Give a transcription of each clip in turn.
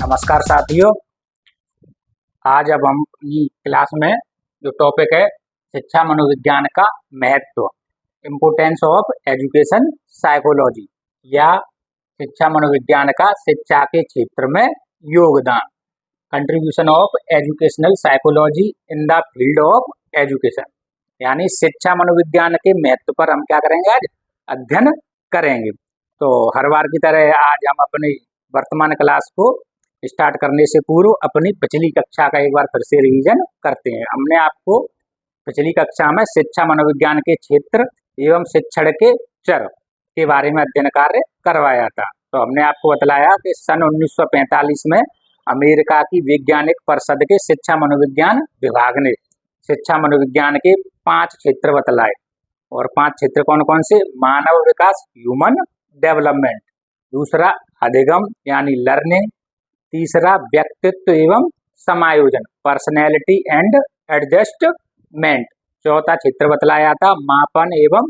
नमस्कार साथियों। आज अब हम अपनी क्लास में जो टॉपिक है शिक्षा मनोविज्ञान का महत्व, इम्पोर्टेंस ऑफ एजुकेशन साइकोलॉजी, या शिक्षा मनोविज्ञान का शिक्षा के क्षेत्र में योगदान, contribution of educational psychology in the field of education, यानी शिक्षा मनोविज्ञान के महत्व पर हम क्या करेंगे, आज अध्ययन करेंगे। तो हर बार की तरह आज हम अपनी वर्तमान क्लास को स्टार्ट करने से पूर्व अपनी पिछली कक्षा का एक बार फिर से रिवीजन करते हैं। हमने आपको पिछली कक्षा में शिक्षा मनोविज्ञान के क्षेत्र एवं शिक्षण के चर के बारे में अध्ययन कार्य करवाया था। तो हमने आपको बतलाया कि सन 1945 में अमेरिका की वैज्ञानिक परिषद के शिक्षा मनोविज्ञान विभाग ने शिक्षा मनोविज्ञान के 5 क्षेत्र बतलाए। और 5 क्षेत्र कौन कौन से? मानव विकास, ह्यूमन डेवलपमेंट, दूसरा अधिगम यानी लर्निंग, तीसरा व्यक्तित्व एवं समायोजन, पर्सनैलिटी एंड एडजस्टमेंट, चौथा क्षेत्र बतलाया था मापन एवं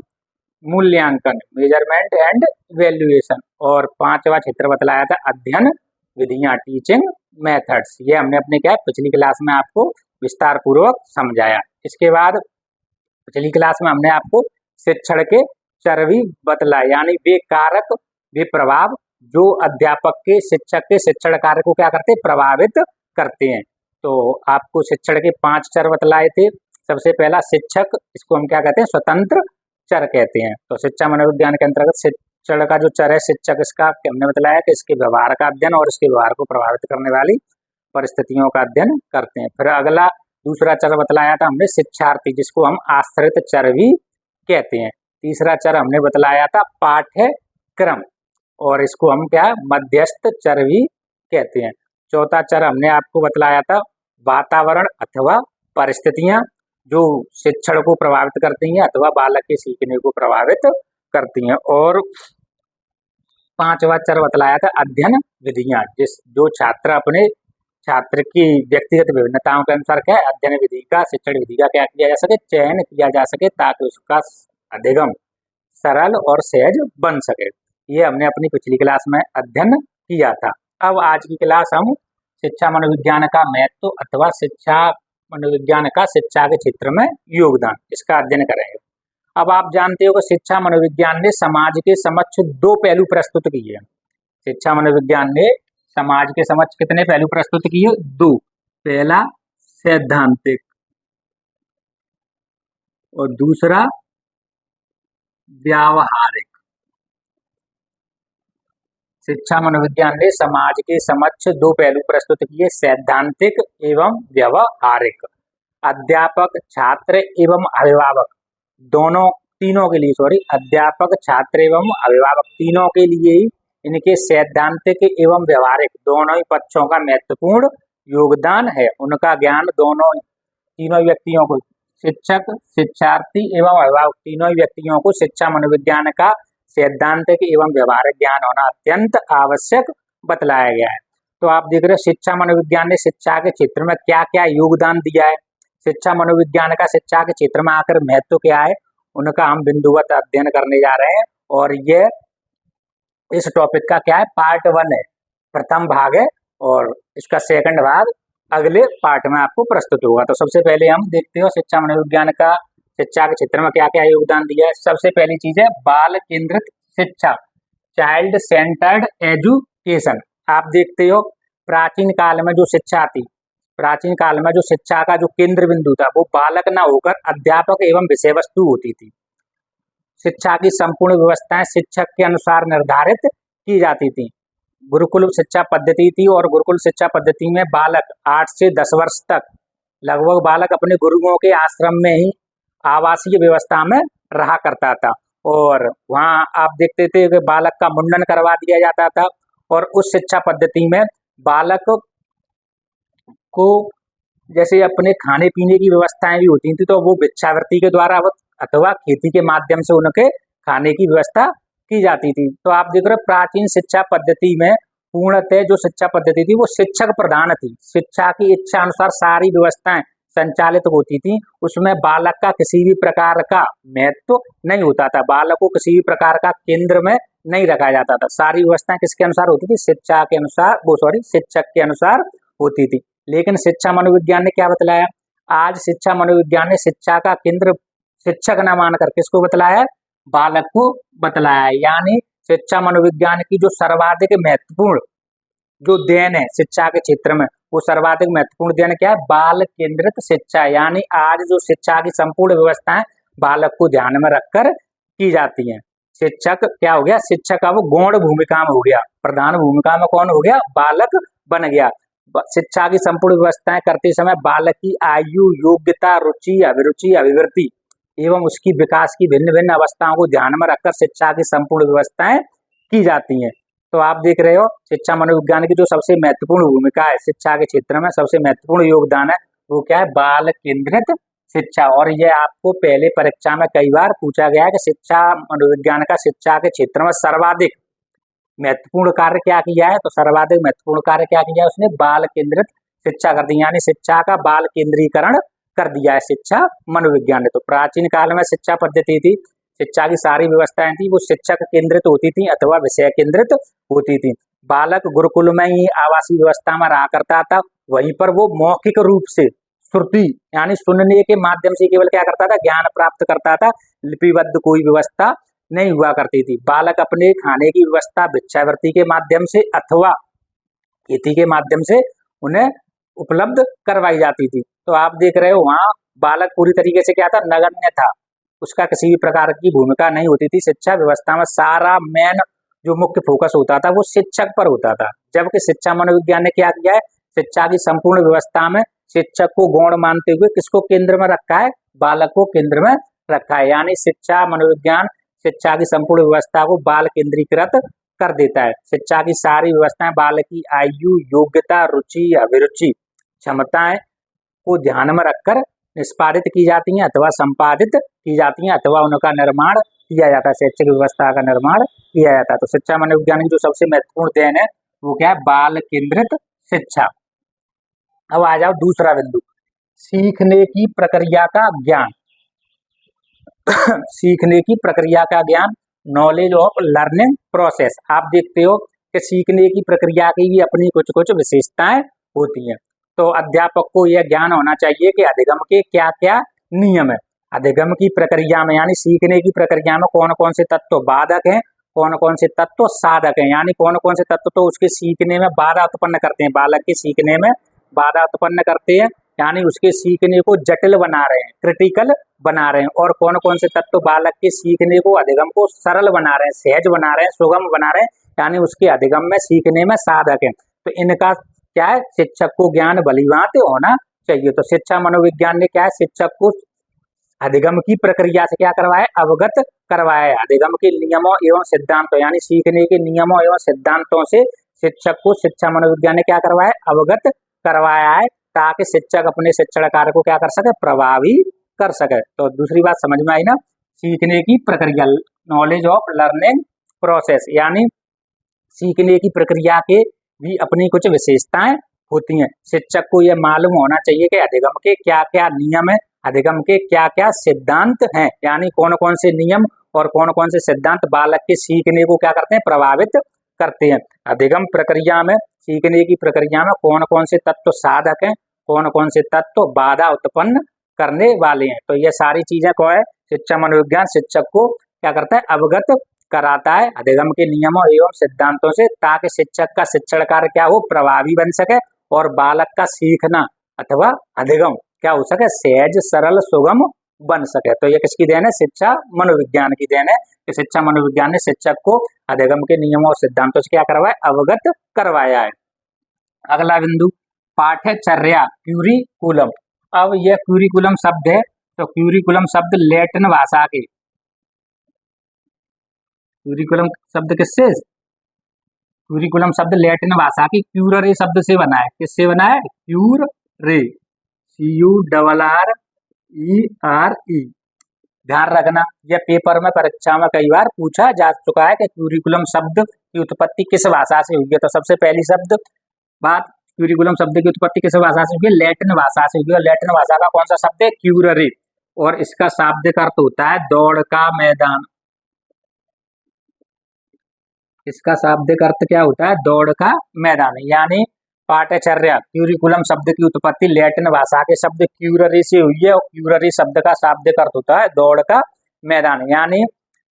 मूल्यांकन, मेजरमेंट एंड इवैल्यूएशन, और 5वां क्षेत्र बतलाया था अध्ययन विधियां, टीचिंग मेथड्स। ये हमने अपने क्या पिछली क्लास में आपको विस्तार पूर्वक समझाया। इसके बाद पिछली क्लास में हमने आपको शिक्षण के चर भी बतलाए, यानी वे कारक, वे प्रभाव जो अध्यापक के, शिक्षक के शिक्षण कार्य को क्या करते हैं, प्रभावित करते हैं। तो आपको शिक्षण के 5 चर बतलाए थे। सबसे पहला शिक्षक, इसको हम क्या कहते हैं, स्वतंत्र चर कहते हैं। तो शिक्षा मनोविज्ञान के अंतर्गत शिक्षण का जो चर है शिक्षक, इसका हमने बतलाया कि इसके व्यवहार का अध्ययन और इसके व्यवहार को प्रभावित करने वाली परिस्थितियों का अध्ययन करते हैं। फिर अगला दूसरा चर बतलाया था हमने शिक्षार्थी, जिसको हम आश्रित चर भी कहते हैं। तीसरा चर हमने बतलाया था पाठ्यक्रम, और इसको हम क्या मध्यस्थ चर भी कहते हैं। चौथा चर हमने आपको बतलाया था वातावरण अथवा परिस्थितियां, जो शिक्षण को प्रभावित करती हैं अथवा बालक के सीखने को प्रभावित करती हैं। और 5वां चर बतलाया था अध्ययन विधियां, जो छात्र की व्यक्तिगत विभिन्नताओं के अनुसार क्या अध्ययन विधि का, शिक्षण विधि का क्या किया जा सके, चयन किया जा सके, ताकि उसका अधिगम सरल और सहज बन सके। ये हमने अपनी पिछली क्लास में अध्ययन किया था। अब आज की क्लास हम शिक्षा मनोविज्ञान का महत्व अथवा शिक्षा मनोविज्ञान का शिक्षा के क्षेत्र में योगदान, इसका अध्ययन करेंगे। अब आप जानते हो कि शिक्षा मनोविज्ञान ने समाज के समक्ष 2 पहलू प्रस्तुत किए हैं। शिक्षा मनोविज्ञान ने समाज के समक्ष कितने पहलू प्रस्तुत किए? 2। पहला सैद्धांतिक और दूसरा व्यावहारिक। शिक्षा मनोविज्ञान ने समाज के समक्ष 2 पहलू प्रस्तुत किए, सैद्धांतिक एवं व्यावहारिक। अध्यापक, छात्र एवं अभिभावक तीनों के लिए अध्यापक, छात्र एवं अभिभावक तीनों के लिए ही इनके सैद्धांतिक एवं व्यवहारिक दोनों ही पक्षों का महत्वपूर्ण योगदान है। उनका ज्ञान तीनों व्यक्तियों को, शिक्षक, शिक्षार्थी एवं अभिभावक तीनों ही व्यक्तियों को शिक्षा मनोविज्ञान का सैद्धांतिक एवं व्यवहारिक ज्ञान होना अत्यंत आवश्यक बतलाया गया है। तो आप देख रहे हो शिक्षा मनोविज्ञान ने शिक्षा के क्षेत्र में क्या क्या योगदान दिया है। शिक्षा मनोविज्ञान का शिक्षा के क्षेत्र में आकर महत्व क्या है, उनका हम बिंदुवत अध्ययन करने जा रहे हैं। और ये इस टॉपिक का क्या है, पार्ट 1 है, प्रथम भाग है, और इसका सेकंड भाग अगले पार्ट में आपको प्रस्तुत होगा। तो सबसे पहले हम देखते हो शिक्षा मनोविज्ञान का शिक्षा के क्षेत्र में क्या क्या योगदान दिया है। सबसे पहली चीज है बाल केंद्रित शिक्षा, चाइल्ड सेंटर्ड एजुकेशन। आप देखते हो प्राचीन काल में जो शिक्षा थी, प्राचीन काल में जो शिक्षा का जो केंद्र बिंदु था वो बालक न होकर अध्यापक एवं विषय वस्तु होती थी। शिक्षा की संपूर्ण व्यवस्थाएं शिक्षक के अनुसार निर्धारित की जाती थी। गुरुकुल शिक्षा पद्धति थी, और गुरुकुल शिक्षा पद्धति में बालक 8 से 10 वर्ष तक लगभग बालक अपने गुरुओं के आश्रम में ही आवासीय व्यवस्था में रहा करता था। और वहाँ आप देखते थे कि बालक का मुंडन करवा दिया जाता था। और उस शिक्षा पद्धति में बालक को जैसे अपने खाने पीने की व्यवस्थाएं भी होती थी, तो वो भिक्षावृत्ति के द्वारा अथवा खेती के माध्यम से उनके खाने की व्यवस्था की जाती थी। तो आप देख रहे हो प्राचीन शिक्षा पद्धति में पूर्णतः जो शिक्षा पद्धति थी वो शिक्षक प्रधान थी। शिक्षा की इच्छा अनुसार सारी व्यवस्थाएं संचालित होती थी उसमें बालक का किसी भी प्रकार का महत्व नहीं होता था, बालक को किसी भी प्रकार का केंद्र में नहीं रखा जाता था। सारी व्यवस्थाएं किसके अनुसार होती थी? शिक्षा के अनुसार, शिक्षक के अनुसार होती थी। लेकिन शिक्षा मनोविज्ञान ने क्या बतलाया? आज शिक्षा मनोविज्ञान ने शिक्षा का केंद्र शिक्षक न मानकर किसको बतलाया? बालक को बतलाया। यानी शिक्षा मनोविज्ञान की जो सर्वाधिक महत्वपूर्ण जो देन है शिक्षा के क्षेत्र में, वो सर्वाधिक महत्वपूर्ण देन क्या है? बाल केंद्रित शिक्षा। यानी आज जो शिक्षा की संपूर्ण व्यवस्थाएं बालक को ध्यान में रखकर की जाती हैं। शिक्षक क्या हो गया? शिक्षक अब गौण भूमिका में हो गया, प्रधान भूमिका में कौन हो गया? बालक बन गया। शिक्षा की संपूर्ण व्यवस्थाएं करते समय बालक की आयु, योग्यता, रुचि, अभिरुचि, अभिवृत्ति एवं उसकी विकास की भिन्न भिन्न अवस्थाओं को ध्यान में रखकर शिक्षा की संपूर्ण व्यवस्थाएं की जाती हैं। तो आप देख रहे हो शिक्षा मनोविज्ञान की जो सबसे महत्वपूर्ण भूमिका है शिक्षा के क्षेत्र में, सबसे महत्वपूर्ण योगदान है वो क्या है? बाल केंद्रित शिक्षा। और यह आपको पहले परीक्षा में कई बार पूछा गया है कि शिक्षा मनोविज्ञान का शिक्षा के क्षेत्र में सर्वाधिक महत्वपूर्ण कार्य क्या किया है? तो सर्वाधिक महत्वपूर्ण कार्य क्या किया है उसने? बाल केंद्रित शिक्षा कर दी, यानी शिक्षा का बाल केंद्रीकरण कर दिया है शिक्षा मनोविज्ञान ने। तो प्राचीन काल में शिक्षा पद्धति थी, शिक्षा की सारी व्यवस्थाएं थी वो शिक्षक केंद्रित होती थी अथवा विषय केंद्रित होती थी। बालक गुरुकुल में ही आवासीय व्यवस्था में रहा करता था, वहीं पर वो मौखिक रूप से श्रुति यानी सुनने के माध्यम से केवल क्या करता था? ज्ञान प्राप्त करता था। लिपिबद्ध कोई व्यवस्था नहीं हुआ करती थी। बालक अपने खाने की व्यवस्था भिक्षावृत्ति के माध्यम से अथवा खेती के माध्यम से उन्हें उपलब्ध करवाई जाती थी। तो आप देख रहे हो वहाँ बालक पूरी तरीके से क्या था? नगण्य था, उसका किसी भी प्रकार की भूमिका नहीं होती थी शिक्षा व्यवस्था में। सारा मेन जो मुख्य फोकस होता था वो शिक्षक पर होता था। जबकि शिक्षा मनोविज्ञान ने क्या किया है? शिक्षा की संपूर्ण व्यवस्था में शिक्षक को गौण मानते हुए किसको केंद्र में रखा है? बालक को केंद्र में रखा है। यानी शिक्षा मनोविज्ञान शिक्षा की संपूर्ण व्यवस्था को बाल केंद्रीकृत कर देता है। शिक्षा की सारी व्यवस्थाएं बालक की आयु, योग्यता, रुचि, अभिरुचि, क्षमताएं को ध्यान में रखकर निष्पादित की जाती हैं अथवा संपादित की जाती हैं अथवा उनका निर्माण किया जाता है, शैक्षिक व्यवस्था का निर्माण किया जाता है। तो शिक्षा मनोविज्ञान की जो सबसे महत्वपूर्ण देन है वो क्या है? बाल केंद्रित शिक्षा। अब आ जाओ दूसरा बिंदु, सीखने की प्रक्रिया का ज्ञान। सीखने की प्रक्रिया का ज्ञान, नॉलेज ऑफ लर्निंग प्रोसेस। आप देखते हो कि सीखने की प्रक्रिया की भी अपनी कुछ कुछ विशेषताएं होती हैं। तो अध्यापक को यह ज्ञान होना चाहिए कि अधिगम के क्या क्या नियम है। अधिगम की प्रक्रिया में यानी सीखने की प्रक्रिया में कौन कौन से तत्व बाधक हैं, कौन कौन से तत्व साधक हैं। यानी कौन कौन से तत्व तो उसके सीखने में बाधा उत्पन्न करते हैं, बालक के सीखने में बाधा उत्पन्न करते हैं, यानी उसके सीखने को जटिल बना रहे हैं, क्रिटिकल बना रहे हैं। और कौन कौन से तत्व बालक के सीखने को, अधिगम को सरल बना रहे हैं, सहज बना रहे हैं, सुगम बना रहे हैं, यानी उसके अधिगम में सीखने में साधक है। तो इनका क्या है? शिक्षक को ज्ञान भलीभांति होना चाहिए। तो शिक्षा मनोविज्ञान ने क्या है? शिक्षक को अधिगम की प्रक्रिया से क्या करवाया? अवगत करवाया है। अधिगम के नियमों एवं सिद्धांतों यानी सीखने के नियमों एवं सिद्धांतों से शिक्षक को शिक्षा मनोविज्ञान ने क्या करवाया? अवगत करवाया है, ताकि शिक्षक अपने शिक्षण कार्य को क्या कर सके? प्रभावी कर सके। तो दूसरी बात समझ में आई ना? सीखने की प्रक्रिया, नॉलेज ऑफ लर्निंग प्रोसेस, यानी सीखने की प्रक्रिया के भी अपनी कुछ विशेषताएं होती हैं। शिक्षक को यह मालूम होना चाहिए कि अधिगम के क्या क्या नियम है, अधिगम के क्या क्या सिद्धांत हैं, यानी कौन कौन से नियम और कौन कौन से सिद्धांत बालक के सीखने को क्या करते हैं? प्रभावित करते हैं। अधिगम प्रक्रिया में, सीखने की प्रक्रिया में कौन कौन से तत्व साधक हैं, कौन कौन से तत्व बाधा उत्पन्न करने वाले हैं। तो ये सारी चीजें को है शिक्षा मनोविज्ञान शिक्षक को क्या करता है? अवगत कराता है अधिगम के नियमों एवं सिद्धांतों से, ताकि शिक्षक का शिक्षण कार्य क्या हो? प्रभावी बन सके और बालक का सीखना अथवा अधिगम क्या हो सके? सहज, सरल, सुगम बन सके। तो ये किसकी देन है? शिक्षा मनोविज्ञान की देन है कि शिक्षा मनोविज्ञान ने शिक्षक को अधिगम के नियमों और सिद्धांतों से क्या करवाया? अवगत करवाया है। अगला बिंदु, पाठ्यचर्या, क्यूरिकुलम। अब यह क्यूरिकुलम शब्द है, तो क्यूरिकुलम शब्द लैटिन भाषा के, क्यूरिकुलम शब्द किससे? क्यूरिकुलम शब्द लैटिन भाषा की क्यूररे शब्द से बना है। किससे बना है? क्यूररे, CURRERE। ध्यान रखना, यह पेपर में परीक्षा में कई बार पूछा जा चुका है कि क्यूरिकुलम शब्द की उत्पत्ति किस भाषा से हुई है। तो सबसे पहली शब्द बात क्यूरिकुलम शब्द की उत्पत्ति किस भाषा से हुई है? लैटिन भाषा से हुई है। लैटिन भाषा का कौन सा शब्द है? क्यूररी, और इसका शाब्दिक अर्थ होता है दौड़ का मैदान। इसका शाब्दिक अर्थ क्या होता है? दौड़ का मैदान, यानी पाठ्यचर्या। क्यूरिकुलम शब्द की उत्पत्ति लैटिन भाषा के शब्द क्यूररी से हुई है, और क्यूररी शब्द का शाब्दिक अर्थ होता है दौड़ का मैदान। यानी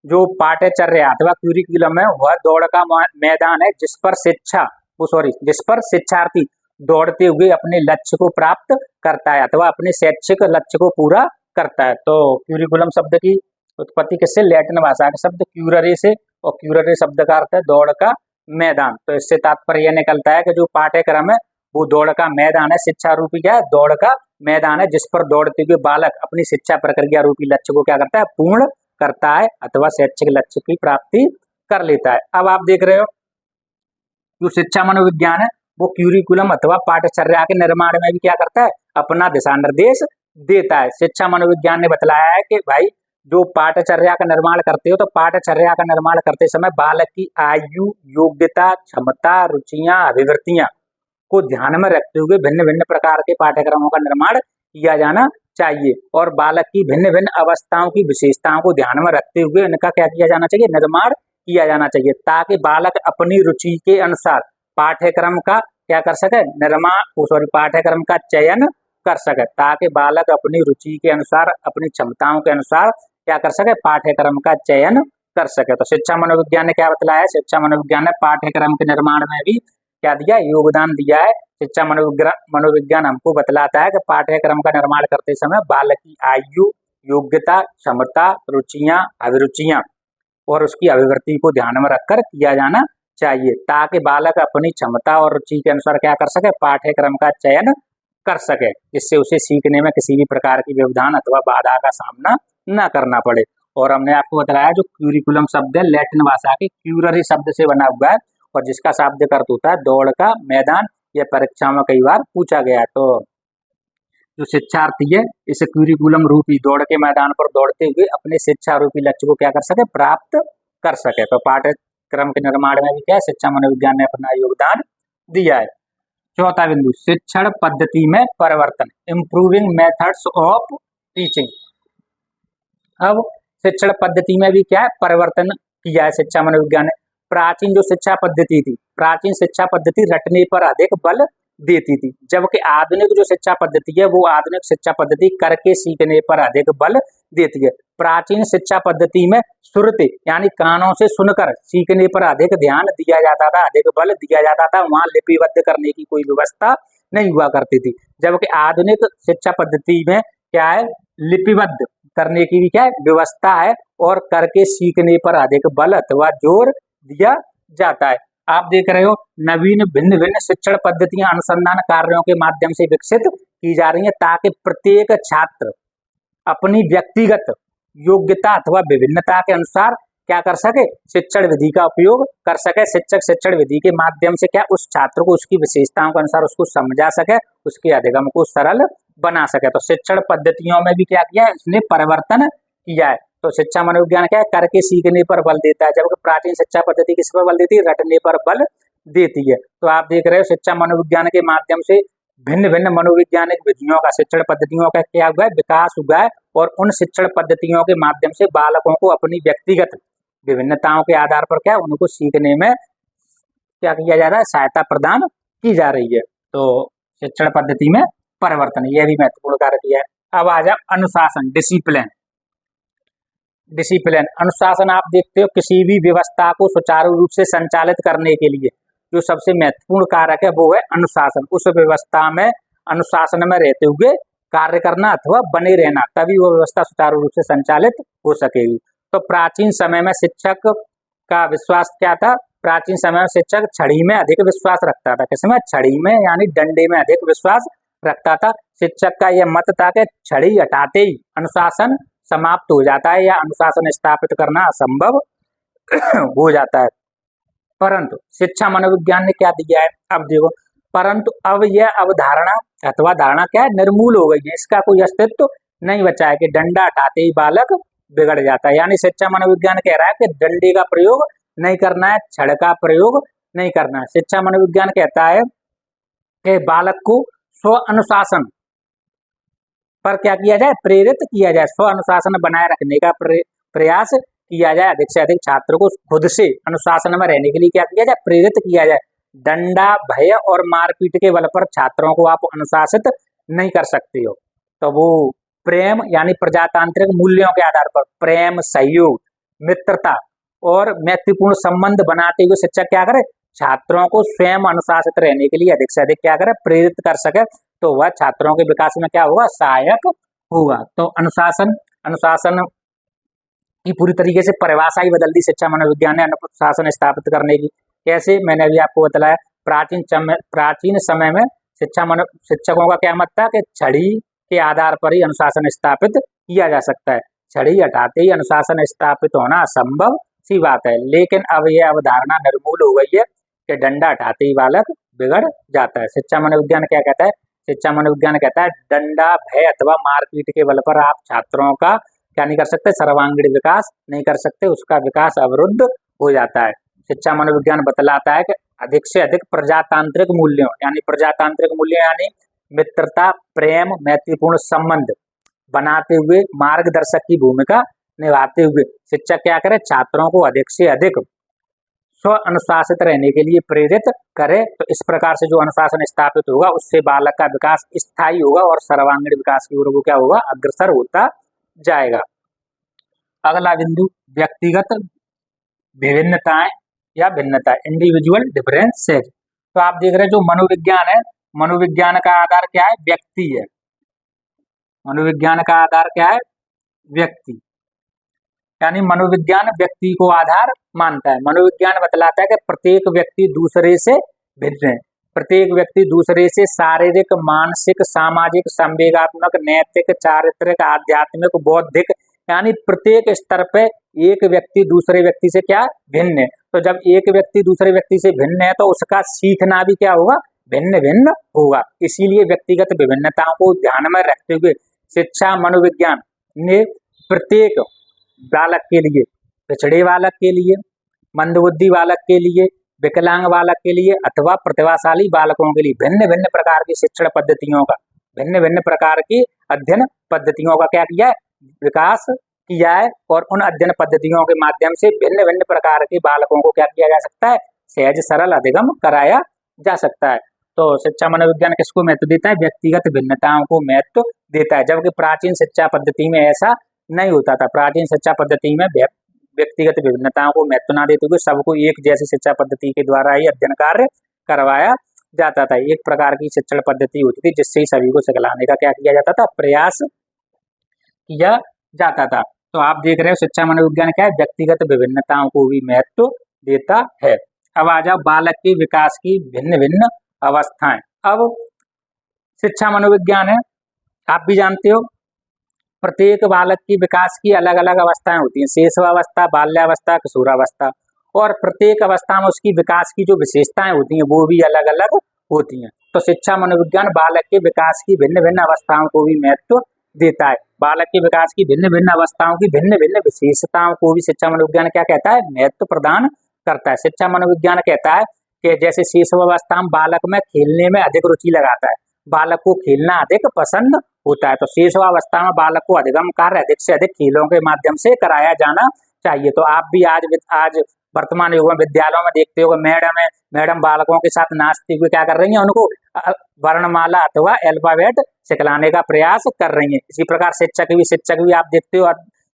जो पाठ्यचर्या अथवा क्यूरिकुलम है वह दौड़ का मैदान है, जिस पर शिक्षार्थी दौड़ते हुए अपने लक्ष्य को प्राप्त करता है अथवा अपने शैक्षिक लक्ष्य को पूरा करता है। तो क्यूरिकुलम शब्द की उत्पत्ति किससे? लैटिन भाषा के शब्द क्यूररी से, और क्यूररी शब्द का अर्थ है दौड़ का मैदान। तो इससे तात्पर्य यह निकलता है कि जो पाठ्यक्रम है वो दौड़ का मैदान है, शिक्षा रूपी क्या है? दौड़ का मैदान है, जिस पर दौड़ते हुए बालक अपनी शिक्षा प्रक्रिया रूपी लक्ष्य को क्या करता है? पूर्ण करता है अथवा शैक्षिक लक्ष्य की प्राप्ति कर लेता है। अब आप देख रहे हो जो शिक्षा मनोविज्ञान है वो क्यूरिकुलम अथवा पाठ्यचर्या के निर्माण में भी क्या करता है? अपना दिशा निर्देश देता है। शिक्षा मनोविज्ञान ने बतलाया है कि भाई जो पाठ्यचर्या का निर्माण करते हो, तो पाठ्यचर्या का निर्माण करते समय बालक की आयु, योग्यता, क्षमता, रुचियां, अभिवृत्तियां को ध्यान में रखते हुए भिन्न भिन्न प्रकार के पाठ्यक्रमों का निर्माण किया जाना चाहिए, और बालक की भिन्न भिन्न अवस्थाओं की विशेषताओं को ध्यान में रखते हुए इनका क्या किया जाना चाहिए? निर्माण किया जाना चाहिए, ताकि बालक अपनी रुचि के अनुसार पाठ्यक्रम का क्या कर सके? पाठ्यक्रम का चयन कर सके, ताकि बालक अपनी रुचि के अनुसार, अपनी क्षमताओं के अनुसार क्या कर सके? पाठ्यक्रम का चयन कर सके। तो शिक्षा मनोविज्ञान ने क्या बतलाया है? शिक्षा मनोविज्ञान ने पाठ्यक्रम के निर्माण में भी क्या दिया? योगदान दिया है। शिक्षा मनोविज्ञान हमको बतलाता है कि पाठ्यक्रम का निर्माण करते समय बालक की आयु, योग्यता, क्षमता, रुचियां, अभिरुचियां और उसकी अभिवृत्ति को ध्यान में रखकर किया जाना चाहिए, ताकि बालक अपनी क्षमता और रुचि के अनुसार क्या कर सके? पाठ्यक्रम का चयन कर सके, जिससे उसे सीखने में किसी भी प्रकार की व्यवधान अथवा बाधा का सामना न करना पड़े। और हमने आपको बताया जो क्यूरिकुलम शब्द है लैटिन भाषा के क्यूररी शब्द से बना हुआ है, और जिसका शाब्दिक अर्थ होता है दौड़ का मैदान। यह परीक्षा में कई बार पूछा गया। तो जो शिक्षार्थी है इस क्यूरिकुलम रूपी दौड़ के मैदान पर दौड़ते हुए अपने शिक्षा रूपी लक्ष्य को क्या कर सके? प्राप्त कर सके। तो पाठ्यक्रम के निर्माण में भी क्या है? शिक्षा मनोविज्ञान ने अपना योगदान दिया है। चौथा बिंदु, शिक्षण पद्धति में परिवर्तन, इम्प्रूविंग मेथड्स ऑफ टीचिंग। अब शिक्षण पद्धति में भी क्या है? परिवर्तन किया है शिक्षा मनोविज्ञान ने। प्राचीन जो शिक्षा पद्धति थी, प्राचीन शिक्षा पद्धति रटने पर अधिक बल देती थी, जबकि आधुनिक जो शिक्षा पद्धति है वो आधुनिक शिक्षा पद्धति करके सीखने पर अधिक बल देती है। प्राचीन शिक्षा पद्धति में श्रुति यानी कानों से सुनकर सीखने पर अधिक ध्यान दिया जाता था, अधिक बल दिया जाता था, वहां लिपिबद्ध करने की कोई व्यवस्था नहीं हुआ करती थी। जबकि आधुनिक शिक्षा पद्धति में क्या है? लिपिबद्ध करने की भी क्या है? व्यवस्था है, और करके सीखने पर अधिक बल अथवा जोर दिया जाता है। आप देख रहे हो नवीन भिन्न भिन्न शिक्षण पद्धतियां अनुसंधान कार्यों के माध्यम से विकसित की जा रही हैं, ताकि प्रत्येक छात्र अपनी व्यक्तिगत योग्यता अथवा विभिन्नता के अनुसार क्या कर सके? शिक्षण विधि का उपयोग कर सके। शिक्षक शिक्षण विधि के माध्यम से क्या उस छात्र को उसकी विशेषताओं के अनुसार उसको समझा सके, उसके अधिगम को सरल बना सके। तो शिक्षण पद्धतियों में भी क्या किया है? इसने परिवर्तन किया है। तो शिक्षा मनोविज्ञान क्या है? करके सीखने पर बल देता है, जबकि प्राचीन शिक्षा पद्धति किस पर बल देती है? रटने पर बल देती है। तो आप देख रहे हो शिक्षा मनोविज्ञान के माध्यम से भिन्न भिन्न मनोवैज्ञानिक विधियों का, शिक्षण पद्धतियों का क्या हुआ है? विकास हुआ है, और उन शिक्षण पद्धतियों के माध्यम से बालकों को अपनी व्यक्तिगत विभिन्नताओं के आधार पर क्या उनको सीखने में क्या किया जा रहा है? सहायता प्रदान की जा रही है। तो शिक्षण पद्धति में परिवर्तन, यह भी महत्वपूर्ण कार्य किया है। अब आ जाओ अनुशासन, डिसिप्लिन। डिसिप्लिन अनुशासन, आप देखते हो किसी भी व्यवस्था को सुचारू रूप से संचालित करने के लिए जो सबसे महत्वपूर्ण कारक है वो है अनुशासन। उस व्यवस्था में अनुशासन में रहते हुए कार्य करना अथवा बने रहना, तभी वो व्यवस्था सुचारू रूप से संचालित हो सकेगी। तो प्राचीन समय में शिक्षक का विश्वास क्या था? प्राचीन समय में शिक्षक छड़ी में अधिक विश्वास रखता था। किसमें? छड़ी में, यानी डंडे में अधिक विश्वास रखता था। शिक्षक का यह मत था कि छड़ी हटाते ही अनुशासन समाप्त हो जाता है या अनुशासन स्थापित करना असंभव हो जाता है। परंतु शिक्षा मनोविज्ञान ने क्या दिया है? अब देखो, परंतु अब यह अवधारणा अथवा धारणा क्या है? निर्मूल हो गई है, इसका कोई अस्तित्व नहीं बचा है कि डंडा हटाते ही बालक बिगड़ जाता है। यानी शिक्षा मनोविज्ञान कह रहा है कि डंडे का प्रयोग नहीं करना है, छड़ का प्रयोग नहीं करना है। शिक्षा मनोविज्ञान कहता है कि बालक को स्व अनुशासन पर क्या किया जाए, प्रेरित किया जाए, स्व अनुशासन बनाए रखने का प्रयास किया जाए। अधिक से अधिक छात्र को खुद से अनुशासन में रहने के लिए क्या किया जाए, प्रेरित किया जाए। डंडा, भय और मारपीट के बल पर छात्रों को आप अनुशासित नहीं कर सकते हो। तो वो प्रेम यानी प्रजातांत्रिक मूल्यों के आधार पर प्रेम, सहयोग, मित्रता और मैत्रीपूर्ण संबंध बनाते हुए शिक्षक क्या करे, छात्रों को स्वयं अनुशासित रहने के लिए अधिक से अधिक क्या करे, प्रेरित कर सके, तो वह छात्रों के विकास में क्या होगा, सहायक होगा। तो अनुशासन की पूरी तरीके से परिभाषा ही बदल दी शिक्षा मनोविज्ञान ने अनुशासन स्थापित करने की। कैसे, मैंने अभी आपको बताया, प्राचीन समय में शिक्षकों का क्या मत था कि छड़ी के आधार पर ही अनुशासन स्थापित किया जा सकता है। छड़ी हटाते ही अनुशासन स्थापित होना असंभव सी बात है। लेकिन अब यह अवधारणा निर्मूल हो गई है कि डंडा हटाते ही बालक बिगड़ जाता है। शिक्षा मनोविज्ञान क्या कहता है, शिक्षा मनोविज्ञान कहता है डंडा, भय अथवा मारपीट के बल पर आप छात्रों का क्या नहीं कर सकते, सर्वांगीण विकास नहीं कर सकते, उसका विकास अवरुद्ध हो जाता है। शिक्षा मनोविज्ञान बतलाता है कि अधिक से अधिक प्रजातांत्रिक मूल्यों यानी मित्रता, प्रेम, मैत्रीपूर्ण संबंध बनाते हुए मार्गदर्शक की भूमिका निभाते हुए शिक्षक क्या करे, छात्रों को अधिक से अधिक स्व अनुशासित रहने के लिए प्रेरित करे। तो इस प्रकार से जो अनुशासन स्थापित होगा उससे बालक का विकास स्थायी होगा और सर्वांगीण विकास की ओर वो क्या होगा, अग्रसर होता जाएगा। अगला बिंदु, व्यक्तिगत विभिन्नताएं या भिन्नता, इंडिविजुअल डिफरेंसेस। तो आप देख रहे हैं जो मनोविज्ञान है, मनोविज्ञान का आधार क्या है, व्यक्ति है। मनोविज्ञान का आधार क्या है, व्यक्ति, यानी मनोविज्ञान व्यक्ति को आधार मानता है। मनोविज्ञान बतलाता है कि प्रत्येक व्यक्ति दूसरे से भिन्न है, प्रत्येक व्यक्ति दूसरे से शारीरिक, मानसिक, सामाजिक, संवेगात्मक, नैतिक, चारित्रिक, आध्यात्मिक, बौद्धिक, यानी प्रत्येक स्तर पे एक व्यक्ति दूसरे व्यक्ति से क्या भिन्न है। तो जब एक व्यक्ति दूसरे व्यक्ति से भिन्न है तो उसका सीखना भी क्या होगा, भिन्न भिन्न होगा। इसीलिए व्यक्तिगत विभिन्नताओं को ध्यान में रखते हुए शिक्षा मनोविज्ञान ने प्रत्येक बालक के लिए, पिछड़े बालक के लिए, मंदबुद्धि बालक के लिए, विकलांग बालक के लिए अथवा प्रतिभाशाली बालकों के लिए भिन्न भिन्न प्रकार की शिक्षण पद्धतियों का, भिन्न भिन्न प्रकार की अध्ययन पद्धतियों का क्या किया है, विकास किया है। और उन अध्ययन पद्धतियों के माध्यम से भिन्न भिन्न प्रकार के बालकों को क्या किया जा सकता है, सहज सरल अधिगम कराया जा सकता है। तो शिक्षा मनोविज्ञान किसको महत्व देता है, व्यक्तिगत भिन्नताओं को महत्व देता है, जबकि प्राचीन शिक्षा पद्धति में ऐसा नहीं होता था। प्राचीन शिक्षा पद्धति में व्यक्तिगत विभिन्नताओं को महत्व न देते हुए सबको एक जैसी शिक्षा पद्धति के द्वारा ही अध्ययन कार्य करवाया जाता था। एक प्रकार की शिक्षण पद्धति होती थी जिससे ही सभी को सिखलाने का क्या किया जाता था, प्रयास किया जाता था। तो आप देख रहे हो शिक्षा मनोविज्ञान क्या है, व्यक्तिगत विभिन्नताओं को भी महत्व देता है। अब आ जाओ बालक के विकास की भिन्न भिन्न अवस्थाएं। अब शिक्षा मनोविज्ञान है, आप भी जानते हो प्रत्येक बालक की विकास की अलग अलग अवस्थाएं होती हैं, शैशवावस्था, बाल्यावस्था, किशोरावस्था, और प्रत्येक अवस्था में उसकी विकास की जो विशेषताएं होती हैं वो भी अलग अलग होती हैं। तो शिक्षा मनोविज्ञान बालक के विकास की भिन्न भिन्न अवस्थाओं को भी महत्व देता है। बालक के विकास की भिन्न भिन्न अवस्थाओं की भिन्न भिन्न विशेषताओं को भी शिक्षा मनोविज्ञान क्या कहता है, महत्व प्रदान करता है। शिक्षा मनोविज्ञान कहता है कि जैसे शैशवावस्था में बालक में खेलने में अधिक रुचि लगाता है, बालक को खेलना अधिक पसंद होता है, तो शैशवावस्था में बालक को अधिगम कार्य अधिक से अधिक खेलों के माध्यम से कराया जाना चाहिए। तो आप भी आज वर्तमान युग में विद्यालयों में देखते हो मैडम बालकों के साथ नाचते हुए क्या कर रही हैं, उनको वर्णमाला अथवा अल्फाबेट सिखलाने का प्रयास कर रही हैं। इसी प्रकार शिक्षक भी आप देखते हो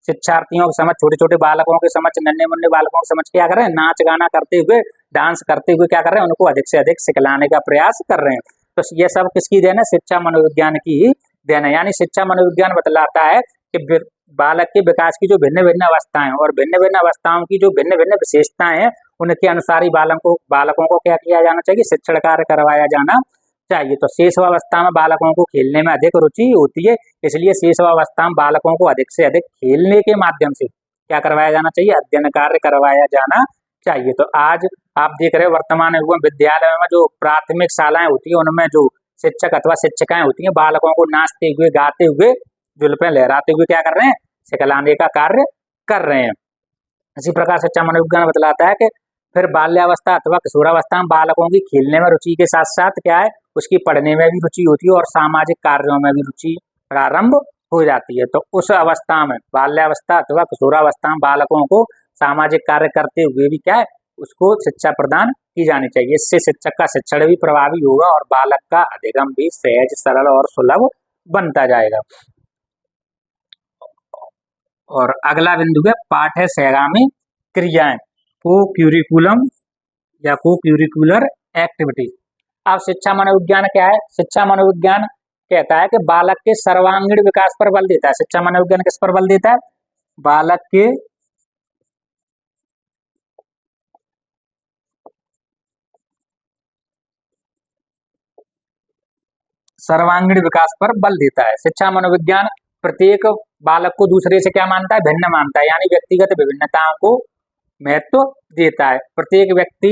शिक्षार्थियों के समझ, छोटे छोटे बालकों के समझ, नन्हे मुन्ने बालकों के समझ क्या कर रहे हैं, नाच गाना करते हुए, डांस करते हुए क्या कर रहे हैं, उनको अधिक से अधिक सिखलाने का प्रयास कर रहे हैं। तो ये सब किसकी देन है, शिक्षा मनोविज्ञान की ही देन है। यानी शिक्षा मनोविज्ञान बतलाता है कि बालक के विकास की जो भिन्न भिन्न अवस्थाएं और भिन्न भिन्न अवस्थाओं की जो भिन्न भिन्न विशेषताएं हैं उनके अनुसार ही बालकों को क्या किया जाना चाहिए, शिक्षण कार्य करवाया जाना चाहिए। तो शैशवावस्था में बालकों को खेलने में अधिक रुचि होती है, इसलिए शैशवावस्था में बालकों को अधिक से अधिक खेलने के माध्यम से क्या करवाया जाना चाहिए, अध्ययन कार्य करवाया जाना चाहिए। तो आज आप देख रहे हो वर्तमान युग में विद्यालयों में जो प्राथमिक शालाएं होती है उनमें जो शिक्षक अथवा शिक्षिकाएं होती हैं बालकों को नाचते हुए, गाते हुए, जुल्फें लहराते हुए क्या कर रहे हैं, सिखलाने का कार्य कर रहे हैं। इसी प्रकार शिक्षा मनोविज्ञान बतलाता है कि फिर बाल्यावस्था अथवा किशोरावस्था में बालकों की खेलने में रुचि के साथ साथ क्या है, उसकी पढ़ने में भी रुचि होती है और सामाजिक कार्यों में भी रुचि प्रारंभ हो जाती है। तो उस अवस्था में, बाल्यावस्था अथवा किशोरावस्था में बालकों को सामाजिक कार्य करते हुए भी क्या है, उसको शिक्षा प्रदान की जानी चाहिए। इससे शिक्षक का शिक्षण भी प्रभावी होगा और बालक का अधिगम भी सहज, सरल और सुलभ बनता जाएगा। और अगला बिंदु है पाठ्य सहगामी क्रियाएं, को क्यूरिकुलम या को क्यूरिकुलर एक्टिविटीज। अब शिक्षा मनोविज्ञान क्या है? शिक्षा मनोविज्ञान कहता है कि बालक के सर्वांगीण विकास पर बल देता है। शिक्षा मनोविज्ञान किस पर बल देता है? बालक के सर्वांगीण विकास पर बल देता है। शिक्षा मनोविज्ञान प्रत्येक बालक को दूसरे से क्या मानता है? भिन्न मानता है, यानी व्यक्तिगत विभिन्नताओं को महत्व देता है। प्रत्येक व्यक्ति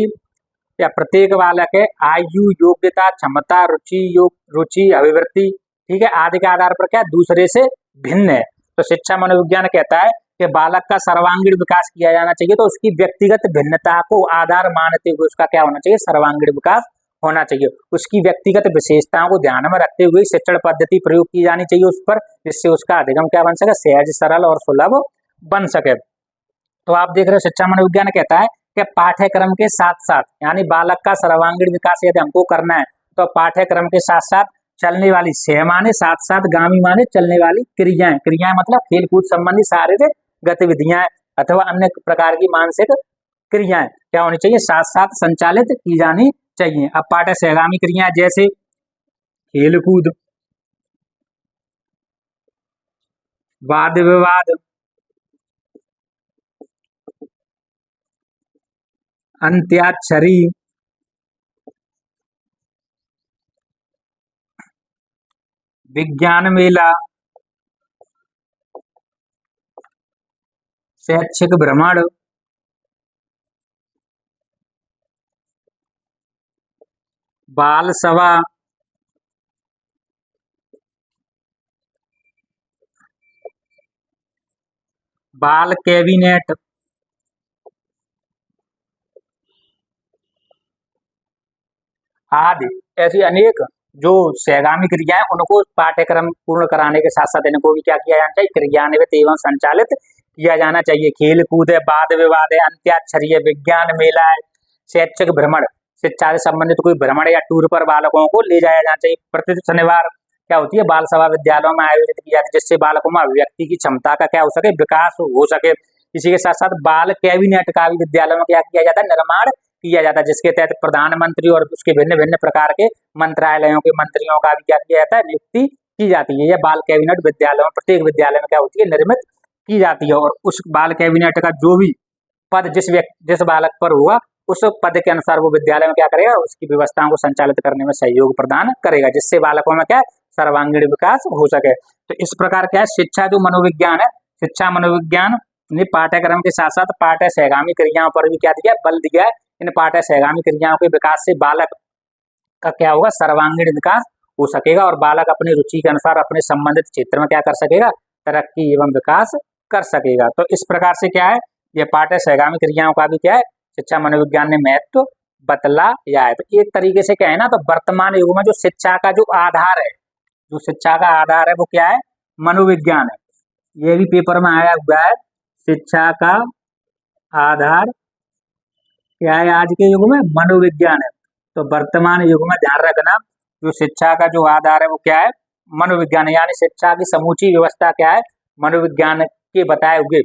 या प्रत्येक बालक है आयु, योग्यता, क्षमता, रुचि, अभिवृत्ति, ठीक है, आदि के आधार पर क्या दूसरे से भिन्न है। तो शिक्षा मनोविज्ञान कहता है कि बालक का सर्वांगीण विकास किया जाना चाहिए, तो उसकी व्यक्तिगत भिन्नता को आधार मानते हुए उसका क्या होना चाहिए? सर्वांगीण विकास होना चाहिए। उसकी व्यक्तिगत विशेषताओं को ध्यान में रखते हुए शिक्षण पद्धति प्रयोग की जानी चाहिए उस पर, जिससे उसका अधिगम क्या बन सके? सहज, सरल और सुलभ बन सके। तो आप देख रहे हो शिक्षा मनोविज्ञान कहता है कि पाठ्यक्रम के साथ साथ, यानी बालक का सर्वांगीण विकास यदि हमको करना है तो पाठ्यक्रम के साथ साथ चलने वाली, सह माने साथ साथ, गामी माने चलने वाली क्रियाएं, क्रियाएं मतलब खेल कूद संबंधी शारीरिक गतिविधियां अथवा अन्य प्रकार की मानसिक क्रियाएं क्या होनी चाहिए? साथ साथ संचालित की जानी चाहिए। अब पाठ्य सहगामी क्रियाएं जैसे खेल कूद, वाद विवाद, अंत्याक्षरी, विज्ञान मेला, शैक्षिक भ्रमण, बाल सभा, बाल कैबिनेट, आदि ऐसी अनेक जो सहगामी क्रियाएं, उनको पाठ्यक्रम पूर्ण कराने के साथ साथ इनको भी क्या किया जाना चाहिए? क्रियान्वित एवं संचालित किया जाना चाहिए। खेल कूद है, वाद विवाद है, अंत्याक्षरी है, विज्ञान मेला है, शैक्षिक भ्रमण, शिक्षा से संबंधित कोई भ्रमण या टूर पर बालकों को ले जाया जाना चाहिए। प्रति शनिवार क्या होती है? बाल सभा विद्यालयों में आयोजित की जाती है, जिससे बालकों में अभिव्यक्ति की क्षमता का क्या हो सके? विकास हो सके। इसी के साथ साथ बाल कैबिनेट का भी विद्यालयों में क्या किया जाता है? निर्माण किया जाता है, जिसके तहत प्रधानमंत्री और उसके भिन्न भिन्न प्रकार के मंत्रालयों के मंत्रियों का भी क्या किया जाता है? नियुक्ति की जाती है। यह बाल कैबिनेट विद्यालयों में, प्रत्येक विद्यालय में क्या होती है? निर्मित की जाती है। और उस बाल कैबिनेट का जो भी पद जिस बालक पर हुआ, उस पद के अनुसार वो विद्यालय में क्या करेगा? उसकी व्यवस्थाओं को संचालित करने में सहयोग प्रदान करेगा, जिससे बालकों में क्या सर्वांगीण विकास हो सके। तो इस प्रकार क्या है, शिक्षा जो मनोविज्ञान है, शिक्षा मनोविज्ञान ने पाठ्यक्रम के साथ साथ पाठ्य सहगामी क्रियाओं पर भी क्या दिया? बल दिया है। इन पाठ्य सहगामी क्रियाओं के विकास से बालक का क्या होगा? सर्वांगीण विकास हो सकेगा और बालक अपनी रुचि के अनुसार अपने संबंधित क्षेत्र में क्या कर सकेगा? तरक्की एवं विकास कर सकेगा। तो इस प्रकार से क्या है, ये पाठ्य सहगामी क्रियाओं का भी क्या है? शिक्षा मनोविज्ञान ने महत्व बतलाया है। तो एक तरीके से क्या है ना, तो वर्तमान युग में जो शिक्षा का जो आधार है, जो शिक्षा का आधार है वो क्या है? मनोविज्ञान है। ये भी पेपर में आया हुआ है, शिक्षा का आधार क्या है आज के युग में? मनोविज्ञान है। तो वर्तमान युग में ध्यान रखना, जो शिक्षा का जो आधार है वो क्या है? मनोविज्ञान है। यानी शिक्षा की समूची व्यवस्था क्या है? मनोविज्ञान के बताए हुए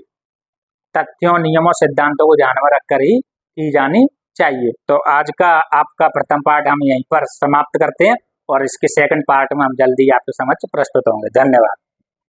तथ्यों, नियमों, सिद्धांतों को ध्यान में रखकर ही की जानी चाहिए। तो आज का आपका प्रथम पार्ट हम यहीं पर समाप्त करते हैं और इसके सेकंड पार्ट में हम जल्दी आपके समक्ष प्रस्तुत होंगे। धन्यवाद।